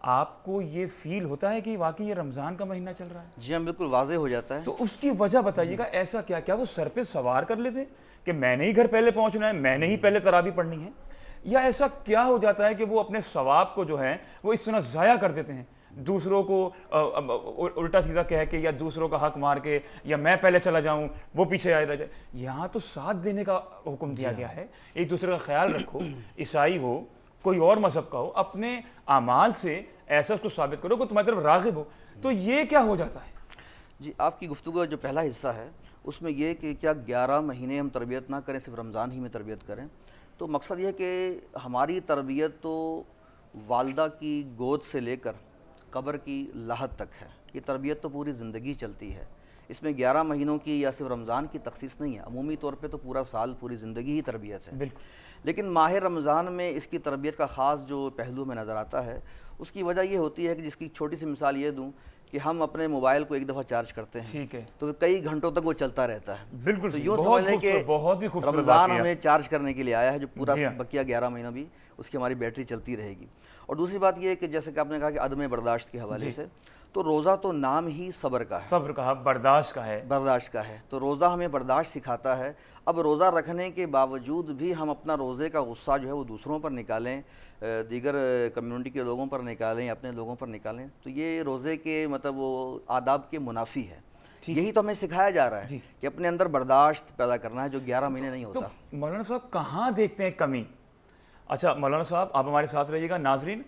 آپ کو یہ فیل ہوتا ہے کہ واقعی یہ رمضان کا مہینہ چل رہا ہے؟ جی ہاں، بالکل واضح ہو جاتا ہے. تو اس کی وجہ بتائیے گا، ایسا کیا وہ سر پہ سوار کر لیتے کہ میں نے ہی گھر پہلے پہنچنا ہے، میں نے ہی پہلے تراویح پڑھنی ہے، یا ایسا کیا ہو جاتا ہے کہ وہ اپنے ثواب کو جو ہے وہ اس طرح ضائع کر دیتے ہیں، دوسروں کو الٹا سیدھا کہہ کے یا دوسروں کا حق مار کے، یا میں پہلے چلا جاؤں وہ پیچھے آئے رہ جائے؟ یہاں تو ساتھ دینے کا حکم دیا گیا ہے، ایک دوسرے کا خیال رکھو، عیسائی ہو کوئی اور مذہب کا ہو، اپنے اعمال سے ایسا اس کو ثابت کرو کہ تمہاری طرف راغب ہو. تو یہ کیا ہو جاتا ہے؟ جی، آپ کی گفتگو کا جو پہلا حصہ ہے اس میں یہ کہ کیا 11 مہینے ہم تربیت نہ کریں، صرف رمضان ہی میں تربیت کریں؟ تو مقصد یہ ہے کہ ہماری تربیت تو والدہ کی گود سے لے کر قبر کی لاحت تک ہے. یہ تربیت تو پوری زندگی چلتی ہے. اس میں 11 مہینوں کی یا صرف رمضان کی تخصیص نہیں ہے، عمومی طور پہ تو پورا سال پوری زندگی ہی تربیت ہے. بالکل. لیکن ماہ رمضان میں اس کی تربیت کا خاص جو پہلو میں نظر آتا ہے اس کی وجہ یہ ہوتی ہے کہ جس کی چھوٹی سی مثال یہ دوں کہ ہم اپنے موبائل کو ایک دفعہ چارج کرتے ہیں، ٹھیک ہے، تو کئی گھنٹوں تک وہ چلتا رہتا ہے. بالکل. تو یوں سمجھ لیں کہ بہت ہی خوبصورت رمضان ہمیں چارج کرنے کے لیے آیا ہے، جو پورا جی ہاں. بقیہ 11 مہینہ بھی اس کی ہماری بیٹری چلتی رہے گی. اور دوسری بات یہ ہے کہ جیسے کہ آپ نے کہا کہ عدم برداشت کے حوالے سے، تو روزہ تو نام ہی صبر کا ہے، صبر کا، برداشت کا ہے، برداشت کا ہے. تو روزہ ہمیں برداشت سکھاتا ہے. اب روزہ رکھنے کے باوجود بھی ہم اپنا روزے کا غصہ جو ہے وہ دوسروں پر نکالیں، دیگر کمیونٹی کے لوگوں پر نکالیں، اپنے لوگوں پر نکالیں، تو یہ روزے کے مطلب وہ آداب کے منافی ہے. یہی تو ہمیں سکھایا جا رہا ہے کہ اپنے اندر برداشت پیدا کرنا ہے، جو 11 مہینے نہیں ہوتا. تو مولانا صاحب کہاں دیکھتے ہیں کمی؟ اچھا مولانا صاحب آپ ہمارے ساتھ رہیے گا. ناظرین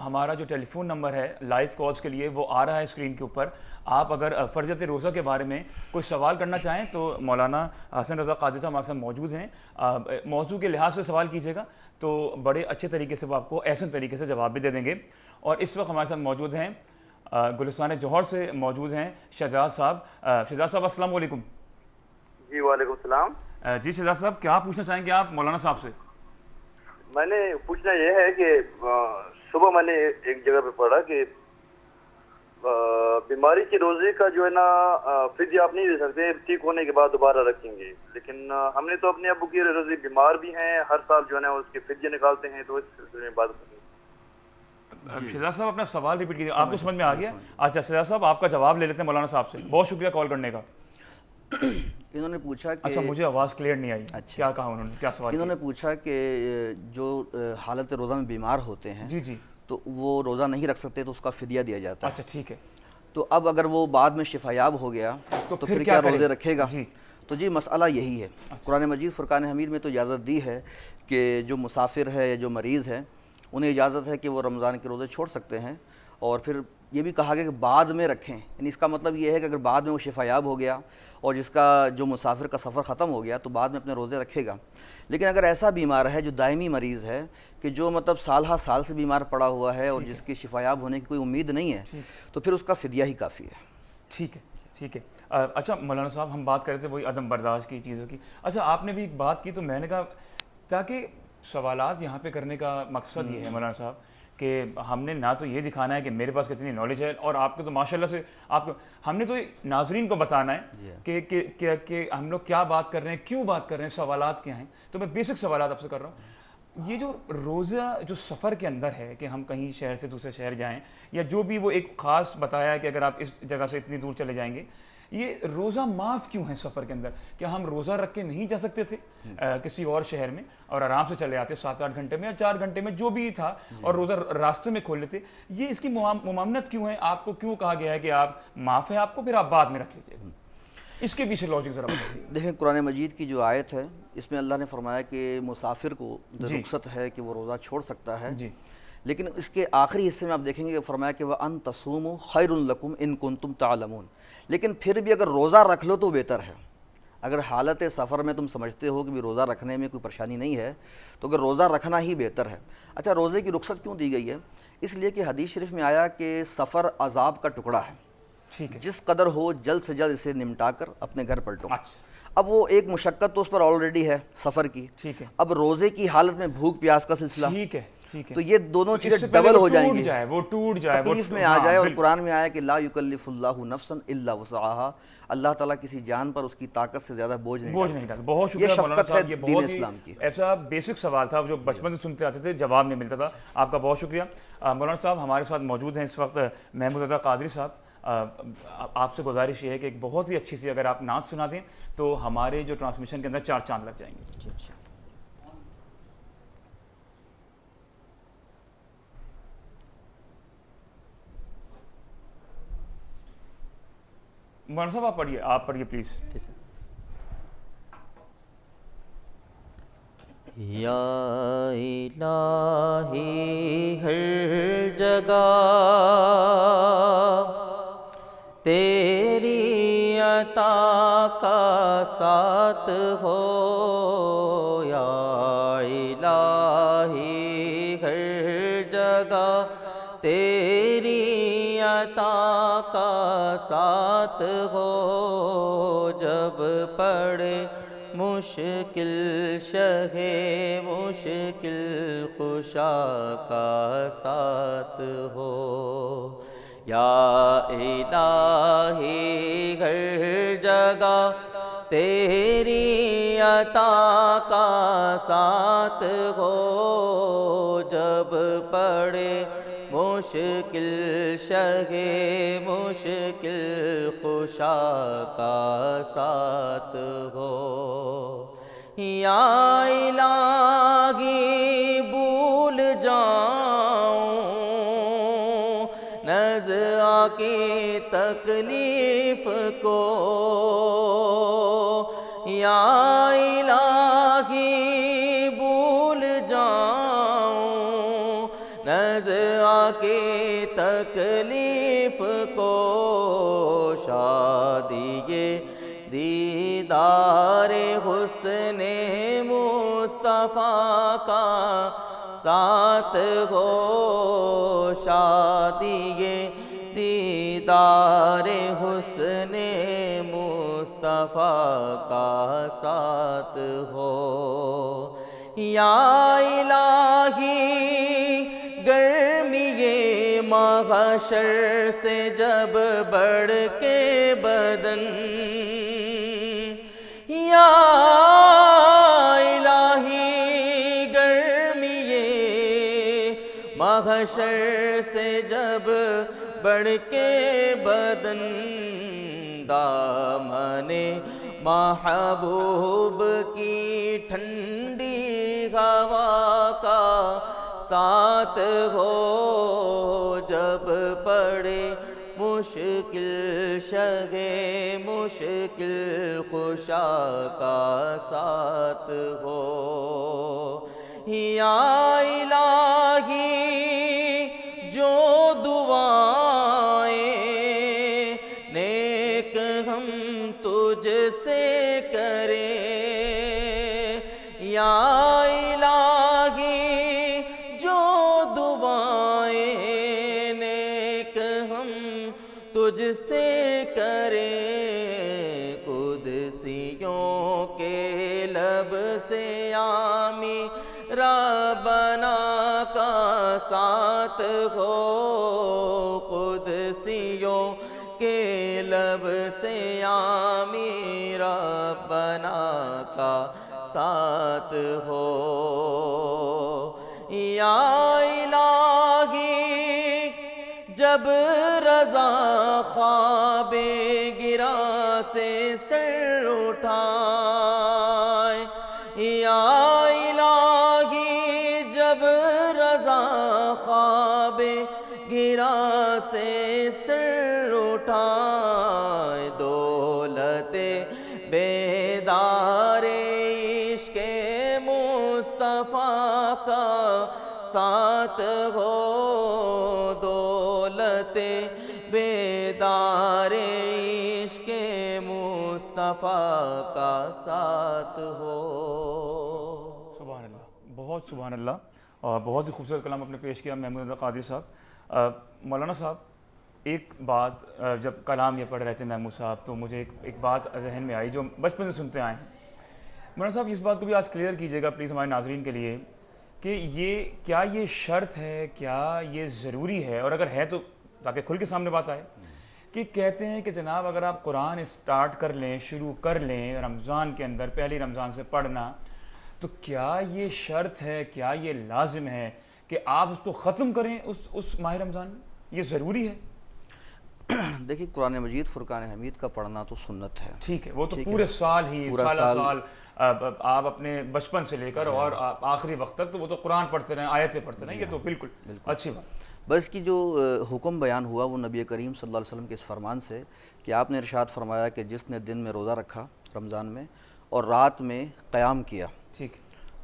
ہمارا جو ٹیلی فون نمبر ہے لائیو کالز کے لیے وہ آ رہا ہے اسکرین کے اوپر. آپ اگر فرضیت روزہ کے بارے میں کوئی سوال کرنا چاہیں تو مولانا حسن رضا قادری صاحب ہمارے ساتھ موجود ہیں. موضوع کے لحاظ سے سوال کیجیے گا تو بڑے اچھے طریقے سے وہ آپ کو احسن طریقے سے جواب بھی دے دیں گے. اور اس وقت ہمارے ساتھ موجود ہیں گلستان جوہر سے موجود ہیں شہزاد صاحب. شہزاد صاحب السلام علیکم. جی وعلیکم السلام. جی شہزاد صاحب کیا پوچھنا چاہیں گے آپ مولانا صاحب سے؟ میں نے پوچھنا یہ ہے کہ صبح میں نے ایک جگہ پہ پڑھا کہ بیماری کے روزے کا جو ہے نا فدیہ آپ نہیں دے سکتے، ٹھیک ہونے کے بعد دوبارہ رکھیں گے. لیکن ہم نے تو اپنے ابو کی روزے بیمار بھی ہیں، ہر سال جو ہے نا اس کے فدیہ نکالتے ہیں، تو اس سلسلے میں بات کریں. شہزاد صاحب اپنا سوال ریپیٹ کیجیے، آپ کو سمجھ میں آ گیا؟ اچھا شہزاد صاحب آپ کا جواب لے لیتے ہیں مولانا صاحب سے. بہت شکریہ کال کرنے کا. انہوں نے پوچھا کہ اچھا مجھے آواز کلیئر نہیں آئی. کیا کہا انہوں نے، کیا سوال؟ انہوں نے پوچھا کہ جو حالت روزہ میں بیمار ہوتے ہیں جی تو وہ روزہ نہیں رکھ سکتے تو اس کا فدیہ دیا جاتا ہے. اچھا ٹھیک ہے. تو اب اگر وہ بعد میں شفا یاب ہو گیا تو پھر کیا روزے رکھے گا؟ تو جی مسئلہ یہی ہے. قرآن مجید فرقان حمید میں تو اجازت دی ہے کہ جو مسافر ہے یا جو مریض ہے انہیں اجازت ہے کہ وہ رمضان کے روزے چھوڑ سکتے ہیں. اور پھر یہ بھی کہا گیا کہ بعد میں رکھیں، یعنی اس کا مطلب یہ ہے کہ اگر بعد میں وہ شفا یاب ہو گیا اور جس کا جو مسافر کا سفر ختم ہو گیا تو بعد میں اپنے روزے رکھے گا. لیکن اگر ایسا بیمار ہے جو دائمی مریض ہے کہ جو مطلب سال ہر سال سے بیمار پڑا ہوا ہے اور جس کی شفا یاب ہونے کی کوئی امید نہیں ہے تو پھر اس کا فدیہ ہی کافی ہے. ٹھیک ہے ٹھیک ہے. اچھا مولانا صاحب ہم بات کر رہے تھے وہی عدم برداشت کی چیزوں کی. اچھا آپ نے بھی ایک بات کی تو میں نے کہا تاکہ سوالات یہاں پہ کرنے کا مقصد یہ ہے مولانا صاحب کہ ہم نے نہ تو یہ دکھانا ہے کہ میرے پاس کتنی نالج ہے اور آپ کو تو ماشاء اللہ سے آپ کو، ہم نے تو ناظرین کو بتانا ہے کہ ہم لوگ کیا بات کر رہے ہیں، کیوں بات کر رہے ہیں، سوالات کیا ہیں. تو میں بیسک سوالات آپ سے کر رہا ہوں. یہ جو روزہ جو سفر کے اندر ہے کہ ہم کہیں شہر سے دوسرے شہر جائیں یا جو بھی وہ ایک خاص بتایا ہے کہ اگر آپ اس جگہ سے اتنی دور چلے جائیں گے، یہ روزہ معاف کیوں ہے سفر کے اندر؟ کیا ہم روزہ رکھ کے نہیں جا سکتے تھے کسی اور شہر میں اور آرام سے چلے آتے 7-8 گھنٹے میں یا 4 گھنٹے میں جو بھی تھا اور روزہ راستے میں کھول لیتے؟ یہ اس کی ممانعت کیوں ہے؟ آپ کو کیوں کہا گیا ہے کہ آپ معاف ہے آپ کو، پھر آپ بعد میں رکھ لیجیے؟ اس کے پیچھے لاجک ذرا بتائیے. دیکھیں قرآن مجید کی جو آیت ہے اس میں اللہ نے فرمایا کہ مسافر کو رخصت ہے کہ وہ روزہ چھوڑ سکتا ہے. لیکن اس کے آخری حصے میں آپ دیکھیں گے کہ فرمایا کہ وَأَن تَصُومُوا خَيْرٌ لَكُمْ إِن كُنتُمْ تَعْلَمُونَ. لیکن پھر بھی اگر روزہ رکھ لو تو بہتر ہے. اگر حالت سفر میں تم سمجھتے ہو کہ بھی روزہ رکھنے میں کوئی پریشانی نہیں ہے تو اگر روزہ رکھنا ہی بہتر ہے. اچھا روزے کی رخصت کیوں دی گئی ہے؟ اس لیے کہ حدیث شریف میں آیا کہ سفر عذاب کا ٹکڑا ہے، جس قدر ہو جلد سے جلد اسے نمٹا کر اپنے گھر پلٹو. اب وہ ایک مشقت تو اس پر آلریڈی ہے سفر کی. اب روزے کی حالت میں بھوک پیاس کا سلسلہ، ٹھیک ہے، تو یہ دونوں اس چیزیں سے پہلے ڈبل وہ ہو جائیں ٹوٹ گی، جائے، وہ ٹوٹ جائے، وہ تکلیف میں آ جائے. اور بالکل قرآن میں آیا کہ لا یکلف اللہ نفسا الا وسعها، اللہ تعالیٰ کسی جان پر اس کی طاقت سے زیادہ بوجھ نہیں بوجھ نہیں ڈالتا. ڈالتا. بہت یہ شکریہ مولانا شفقت ہے صاحب، یہ دین بہت ہی اسلام کی. ایسا بیسک سوال تھا جو بچپن سے سنتے آتے تھے، جواب نہیں ملتا تھا. آپ کا بہت شکریہ. مولانا صاحب ہمارے ساتھ موجود ہیں اس وقت محمود رضا قادری صاحب. آپ سے گزارش یہ ہے کہ ایک بہت ہی اچھی سی اگر آپ نعت سنا دیں تو ہمارے جو ٹرانسمیشن کے اندر 4 چاند لگ جائیں گے. مولانا صاحب آپ پڑھیے پلیز. یا الہی ہر جگہ تیری عطا کا ساتھ ہو، یا الہی ہر جگہ تیری عطا کا ساتھ ہو، جب پڑے مشکل شہ مشکل خوشا کا ساتھ ہو، یا الہی ہر جگہ تیری عطا کا ساتھ ہو، جب پڑے مشکل شہ مشکل خوشا کا ساتھ ہو. یا الہی بھول جاؤں نزع کی تکلیف کو، یا الہی بھول جاؤں نزع کی تکلیف کو، شادی دیدار حسن مصطفیٰ کا ساتھ ہو، شادی دیدار حسن مصطفیٰ کا ساتھ ہو. یا الہی گرمی محشر سے جب بڑھ کے بدن، یا الہی گرمی محشر سے جب بڑھ کے بدن، دامن محبوب کی ٹھنڈی ہوا کا ساتھ ہو، جب پڑے مشکل شہ مشکل خوشا کا ساتھ ہو. یا الہی جو دعائیں نیک ہم تجھ سے کریں، یا الہی جو دعائیں نیک ہم تجھ سے کریں، قدسیوں کے لب سے آمین ربنا کا ساتھ ہو، قدسیوں کے لب سے آمین ربنا کا ساتھ ہو. یا الہی جب رضا خواب گرا سے سر اٹھائے، یا الہی جب رضا خواب گرا سے سر اٹھائے، دولت بیدار عشق مصطفیٰ کا ساتھ ہو، دولت بیدار عشق مصطفیٰ کا ساتھ ہو. سبحان اللہ، بہت سبحان اللہ، اور بہت ہی خوبصورت کلام آپ نے پیش کیا محمود رضا قادری صاحب. مولانا صاحب ایک بات جب کلام یہ پڑھ رہے تھے محمود صاحب تو مجھے ایک بات ذہن میں آئی جو بچپن سے سنتے آئے ہیں. مولانا صاحب اس بات کو بھی آج کلیئر کیجیے گا پلیز ہمارے ناظرین کے لیے کہ کیا یہ شرط ہے, کیا یہ ضروری ہے, اور اگر ہے تو تاکہ کھل کے سامنے بات آئے, کہ کہتے ہیں کہ جناب اگر آپ قرآن اسٹارٹ کر لیں, شروع کر لیں رمضان کے اندر, پہلی رمضان سے پڑھنا, تو کیا یہ شرط ہے, کیا یہ لازم ہے کہ آپ اس کو ختم کریں اس ماہ رمضان میں؟ یہ ضروری ہے؟ دیکھیے قرآن مجید فرقان حمید کا پڑھنا تو سنت ہے. ٹھیک ہے, وہ تو پورے سال ہی, سال آپ اپنے بچپن سے لے کر اور آخری وقت تک تو وہ تو قرآن پڑھتے رہیں, آیتیں پڑھتے رہیں, یہ تو بالکل اچھی بات. بس کی جو حکم بیان ہوا وہ نبی کریم صلی اللہ علیہ وسلم کے اس فرمان سے کہ آپ نے ارشاد فرمایا کہ جس نے دن میں روزہ رکھا رمضان میں اور رات میں قیام کیا, ٹھیک,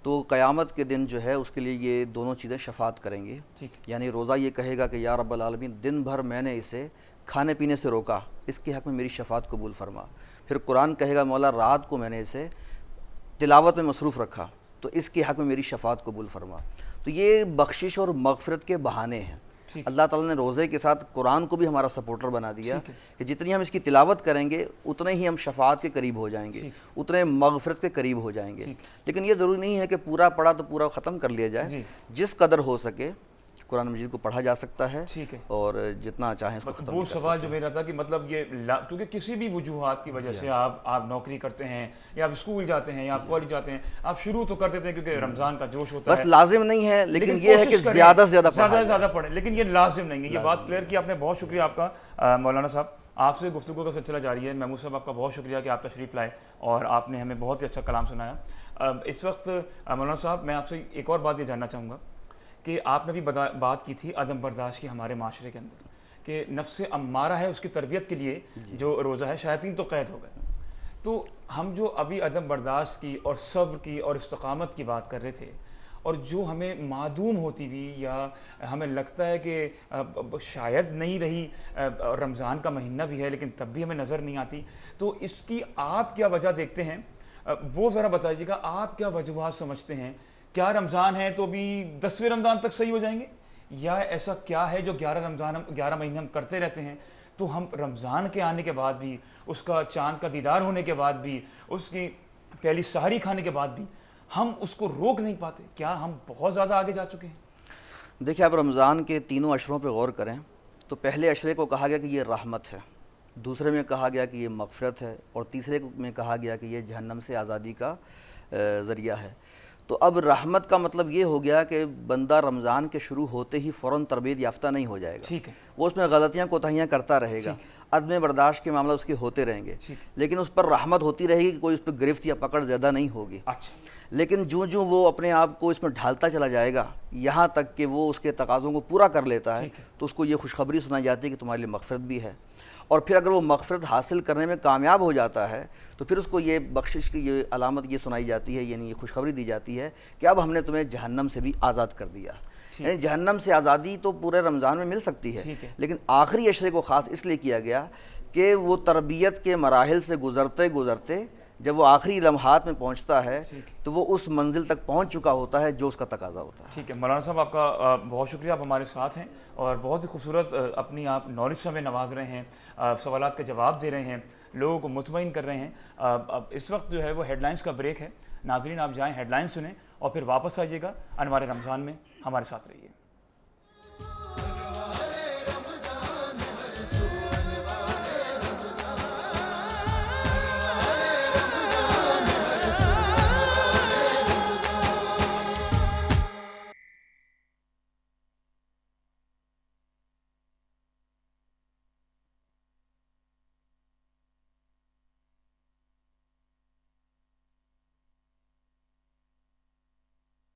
تو قیامت کے دن جو ہے اس کے لیے یہ دونوں چیزیں شفاعت کریں گی. یعنی روزہ یہ کہے گا کہ یا رب العالمین دن بھر میں نے اسے کھانے پینے سے روکا, اس کے حق میں میری شفاعت قبول فرما. پھر قرآن کہے گا مولا رات کو میں نے اسے تلاوت میں مصروف رکھا, تو اس کے حق میں میری شفاعت قبول فرما. تو یہ بخشش اور مغفرت کے بہانے ہیں. اللہ تعالیٰ نے روزے کے ساتھ قرآن کو بھی ہمارا سپورٹر بنا دیا کہ جتنی ہم اس کی تلاوت کریں گے اتنے ہی ہم شفاعت کے قریب ہو جائیں گے, اتنے مغفرت کے قریب ہو جائیں گے. لیکن یہ ضروری نہیں ہے کہ پورا پڑھا تو پورا ختم کر لیا جائے. جس قدر ہو سکے قرآن مجید کو پڑھا جا سکتا ہے, اور جتنا چاہیں اس کو ختم. وہ سوال جو میرا تھا کہ مطلب یہ کیونکہ کسی بھی وجوہات کی وجہ سے آپ نوکری کرتے ہیں یا آپ اسکول جاتے ہیں یا آپ کالج جاتے ہیں, آپ شروع تو کر دیتے ہیں کیونکہ رمضان کا جوش ہوتا ہے, بس لازم نہیں ہے, لیکن یہ ہے کہ زیادہ سے زیادہ پڑھیں, لیکن یہ لازم نہیں ہے. یہ بات کلیئر کی آپ نے, بہت شکریہ آپ کا مولانا صاحب. آپ سے گفتگو کا سلسلہ جاری ہے. محمود صاحب آپ کا بہت شکریہ کہ آپ تشریف لائے اور آپ نے ہمیں بہت ہی اچھا کلام سنایا. اس وقت مولانا صاحب میں آپ سے ایک اور بات یہ جاننا چاہوں گا کہ آپ نے بھی بات کی تھی عدم برداشت کی ہمارے معاشرے کے اندر, کہ نفس امارہ ہے اس کی تربیت کے لیے جو روزہ ہے, شیاطین تو قید ہو گئے. تو ہم جو ابھی عدم برداشت کی اور صبر کی اور استقامت کی بات کر رہے تھے, اور جو ہمیں معدوم ہوتی ہوئی یا ہمیں لگتا ہے کہ شاید نہیں رہی, رمضان کا مہینہ بھی ہے لیکن تب بھی ہمیں نظر نہیں آتی, تو اس کی آپ کیا وجہ دیکھتے ہیں, وہ ذرا بتائیے گا. آپ کیا وجوہات سمجھتے ہیں؟ کیا رمضان ہے تو بھی 10ویں رمضان تک صحیح ہو جائیں گے, یا ایسا کیا ہے جو 11 مہینے ہم کرتے رہتے ہیں, تو ہم رمضان کے آنے کے بعد بھی, اس کا چاند کا دیدار ہونے کے بعد بھی, اس کی پہلی سحری کھانے کے بعد بھی ہم اس کو روک نہیں پاتے؟ کیا ہم بہت زیادہ آگے جا چکے ہیں؟ دیکھیں آپ رمضان کے تینوں عشروں پہ غور کریں تو پہلے عشرے کو کہا گیا کہ یہ رحمت ہے, دوسرے میں کہا گیا کہ یہ مغفرت ہے, اور تیسرے میں کہا گیا کہ یہ جہنم سے آزادی کا ذریعہ ہے. تو اب رحمت کا مطلب یہ ہو گیا کہ بندہ رمضان کے شروع ہوتے ہی فوراً تربیت یافتہ نہیں ہو جائے گا, وہ اس میں غلطیاں کوتاہیاں کرتا رہے گا, عدم برداشت کے معاملہ اس کے ہوتے رہیں گے, لیکن اس پر رحمت ہوتی رہے گی کہ کوئی اس پہ گرفت یا پکڑ زیادہ نہیں ہوگی. لیکن جو وہ اپنے آپ کو اس میں ڈھالتا چلا جائے گا یہاں تک کہ وہ اس کے تقاضوں کو پورا کر لیتا ہے, تو اس کو یہ خوشخبری سنائی جاتی ہے کہ تمہارے لیے مغفرت بھی ہے. اور پھر اگر وہ مغفرت حاصل کرنے میں کامیاب ہو جاتا ہے تو پھر اس کو یہ بخشش کی یہ علامت یہ سنائی جاتی ہے, یعنی یہ خوشخبری دی جاتی ہے کہ اب ہم نے تمہیں جہنم سے بھی آزاد کر دیا. یعنی جہنم سے آزادی تو پورے رمضان میں مل سکتی ہے, لیکن آخری عشرے کو خاص اس لیے کیا گیا کہ وہ تربیت کے مراحل سے گزرتے گزرتے جب وہ آخری لمحات میں پہنچتا ہے تو وہ اس منزل تک پہنچ چکا ہوتا ہے جو اس کا تقاضا ہوتا ہے. ٹھیک ہے مولانا صاحب, آپ کا بہت شکریہ, آپ ہمارے ساتھ ہیں اور بہت ہی خوبصورت اپنی آپ نالج سے ہمیں نواز رہے ہیں, سوالات کے جواب دے رہے ہیں, لوگوں کو مطمئن کر رہے ہیں. اس وقت جو ہے وہ ہیڈ لائنز کا بریک ہے. ناظرین آپ جائیں, ہیڈ لائنز سنیں اور پھر واپس آئیے گا. انوار رمضان میں ہمارے ساتھ رہیے.